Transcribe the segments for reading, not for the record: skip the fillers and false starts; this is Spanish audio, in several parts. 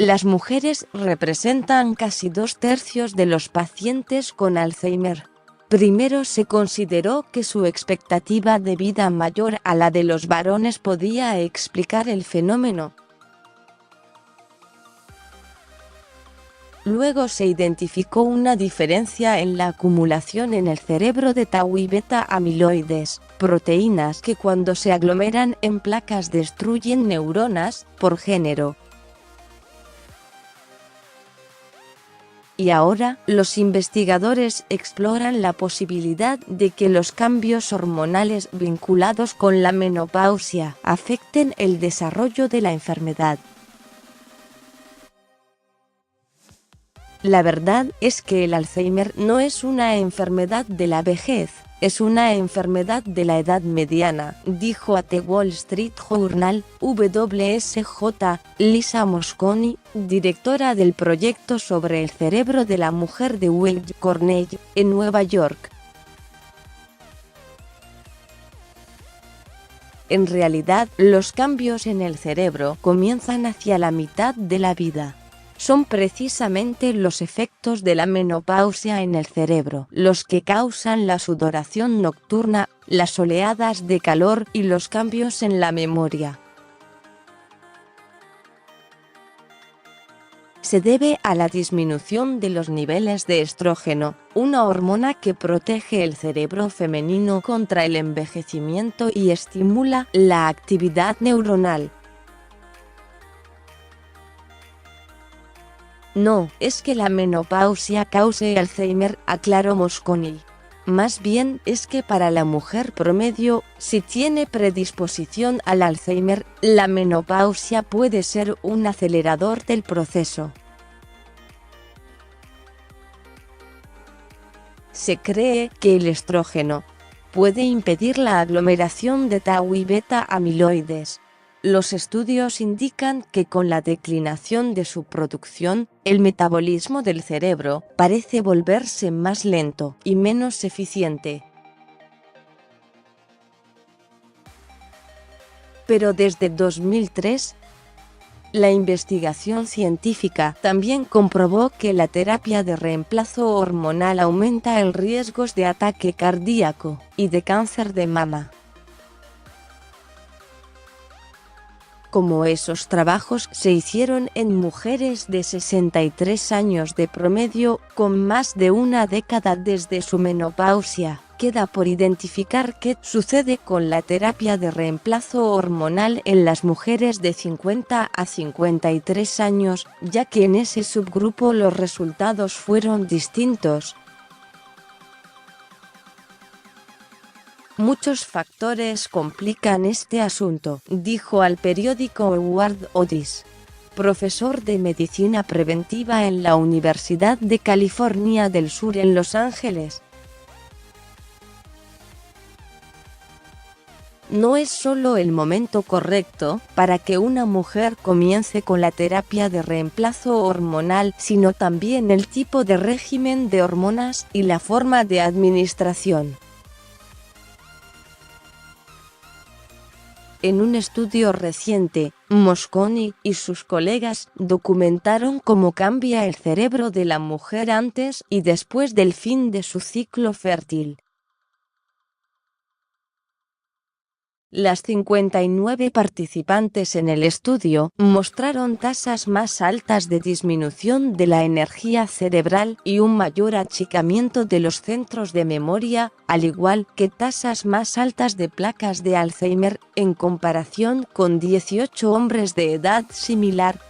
Las mujeres representan casi 2/3 de los pacientes con Alzheimer. Primero se consideró que su expectativa de vida mayor a la de los varones podía explicar el fenómeno. Luego se identificó una diferencia en la acumulación en el cerebro de tau y beta-amiloides, proteínas que cuando se aglomeran en placas destruyen neuronas, por género. Y ahora, los investigadores exploran la posibilidad de que los cambios hormonales vinculados con la menopausia afecten el desarrollo de la enfermedad. La verdad es que el Alzheimer no es una enfermedad de la vejez, es una enfermedad de la edad mediana, dijo a The Wall Street Journal, WSJ, Lisa Mosconi, directora del proyecto sobre el cerebro de la mujer de Weill Cornell, en Nueva York. En realidad, los cambios en el cerebro comienzan hacia la mitad de la vida. Son precisamente los efectos de la menopausia en el cerebro los que causan la sudoración nocturna, las oleadas de calor y los cambios en la memoria. Se debe a la disminución de los niveles de estrógeno, una hormona que protege el cerebro femenino contra el envejecimiento y estimula la actividad neuronal. No es que la menopausia cause Alzheimer, aclaró Mosconi. Más bien es que para la mujer promedio, si tiene predisposición al Alzheimer, la menopausia puede ser un acelerador del proceso. Se cree que el estrógeno puede impedir la aglomeración de tau y beta-amiloides. Los estudios indican que con la declinación de su producción, el metabolismo del cerebro parece volverse más lento y menos eficiente. Pero desde 2003, la investigación científica también comprobó que la terapia de reemplazo hormonal aumenta el riesgo de ataque cardíaco y de cáncer de mama. Como esos trabajos se hicieron en mujeres de 63 años de promedio, con más de una década desde su menopausia, queda por identificar qué sucede con la terapia de reemplazo hormonal en las mujeres de 50 a 53 años, ya que en ese subgrupo los resultados fueron distintos. Muchos factores complican este asunto, dijo al periódico Edward Otis, profesor de medicina preventiva en la Universidad de California del Sur en Los Ángeles. No es solo el momento correcto para que una mujer comience con la terapia de reemplazo hormonal, sino también el tipo de régimen de hormonas y la forma de administración. En un estudio reciente, Mosconi y sus colegas documentaron cómo cambia el cerebro de la mujer antes y después del fin de su ciclo fértil. Las 59 participantes en el estudio mostraron tasas más altas de disminución de la energía cerebral y un mayor achicamiento de los centros de memoria, al igual que tasas más altas de placas de Alzheimer, en comparación con 18 hombres de edad similar.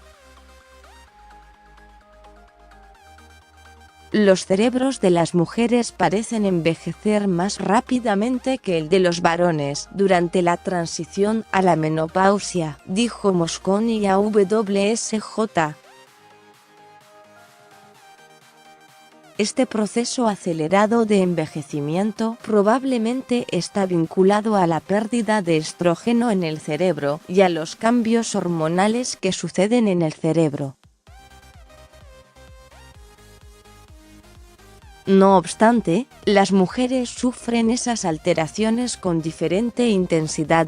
Los cerebros de las mujeres parecen envejecer más rápidamente que el de los varones durante la transición a la menopausia, dijo Mosconi a WSJ. Este proceso acelerado de envejecimiento probablemente está vinculado a la pérdida de estrógeno en el cerebro y a los cambios hormonales que suceden en el cerebro. No obstante, las mujeres sufren esas alteraciones con diferente intensidad.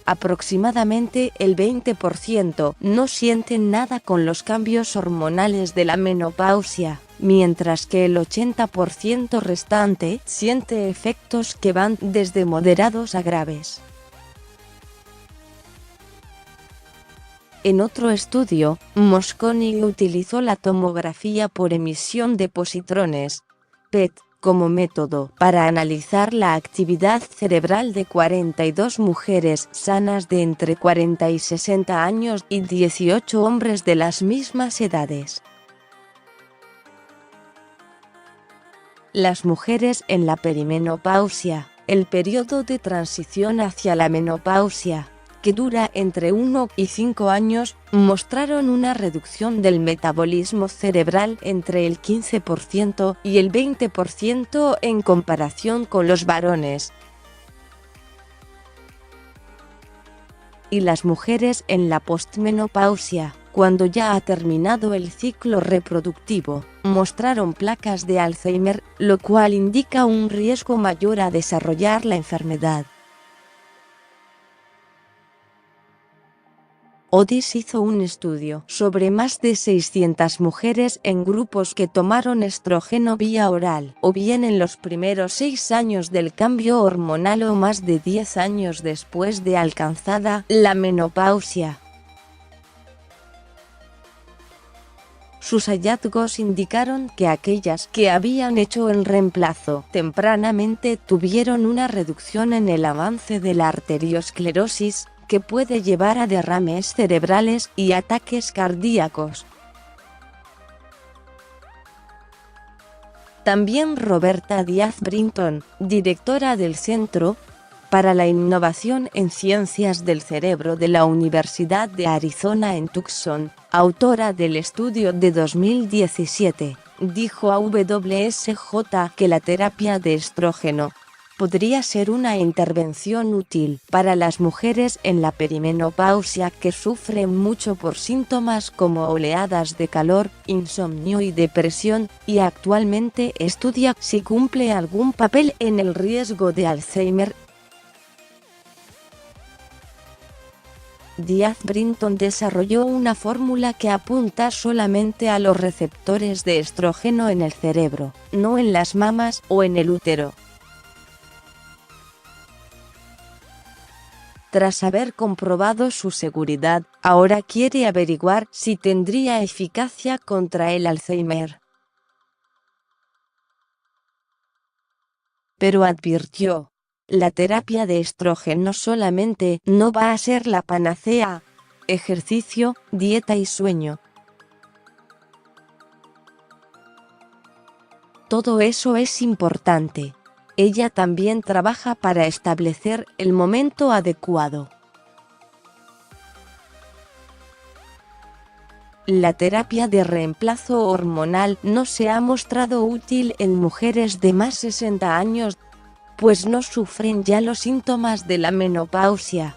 Aproximadamente el 20% no sienten nada con los cambios hormonales de la menopausia, mientras que el 80% restante siente efectos que van desde moderados a graves. En otro estudio, Mosconi utilizó la tomografía por emisión de positrones, PET, como método para analizar la actividad cerebral de 42 mujeres sanas de entre 40 y 60 años y 18 hombres de las mismas edades. Las mujeres en la perimenopausia, el periodo de transición hacia la menopausia, que dura entre 1 y 5 años, mostraron una reducción del metabolismo cerebral entre el 15% y el 20% en comparación con los varones. Y las mujeres en la postmenopausia, cuando ya ha terminado el ciclo reproductivo, mostraron placas de Alzheimer, lo cual indica un riesgo mayor a desarrollar la enfermedad. Otis hizo un estudio sobre más de 600 mujeres en grupos que tomaron estrógeno vía oral, o bien en los primeros 6 años del cambio hormonal o más de 10 años después de alcanzada la menopausia. Sus hallazgos indicaron que aquellas que habían hecho el reemplazo tempranamente tuvieron una reducción en el avance de la arteriosclerosis, que puede llevar a derrames cerebrales y ataques cardíacos. También Roberta Díaz Brinton, directora del Centro para la Innovación en Ciencias del Cerebro de la Universidad de Arizona en Tucson, autora del estudio de 2017, dijo a WSJ que la terapia de estrógeno podría ser una intervención útil para las mujeres en la perimenopausia que sufren mucho por síntomas como oleadas de calor, insomnio y depresión, y actualmente estudia si cumple algún papel en el riesgo de Alzheimer. Díaz Brinton desarrolló una fórmula que apunta solamente a los receptores de estrógeno en el cerebro, no en las mamas o en el útero. Tras haber comprobado su seguridad, ahora quiere averiguar si tendría eficacia contra el Alzheimer. Pero advirtió, la terapia de estrógeno solamente no va a ser la panacea. Ejercicio, dieta y sueño. Todo eso es importante. Ella también trabaja para establecer el momento adecuado. La terapia de reemplazo hormonal no se ha mostrado útil en mujeres de más de 60 años, pues no sufren ya los síntomas de la menopausia.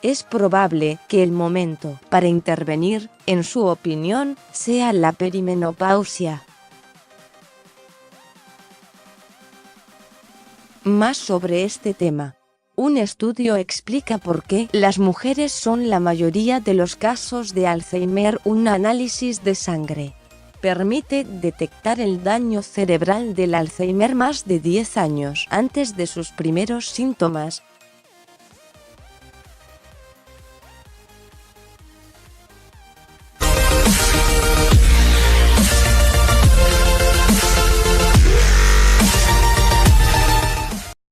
Es probable que el momento para intervenir, en su opinión, sea la perimenopausia. Más sobre este tema. Un estudio explica por qué las mujeres son la mayoría de los casos de Alzheimer. Un análisis de sangre permite detectar el daño cerebral del Alzheimer más de 10 años antes de sus primeros síntomas,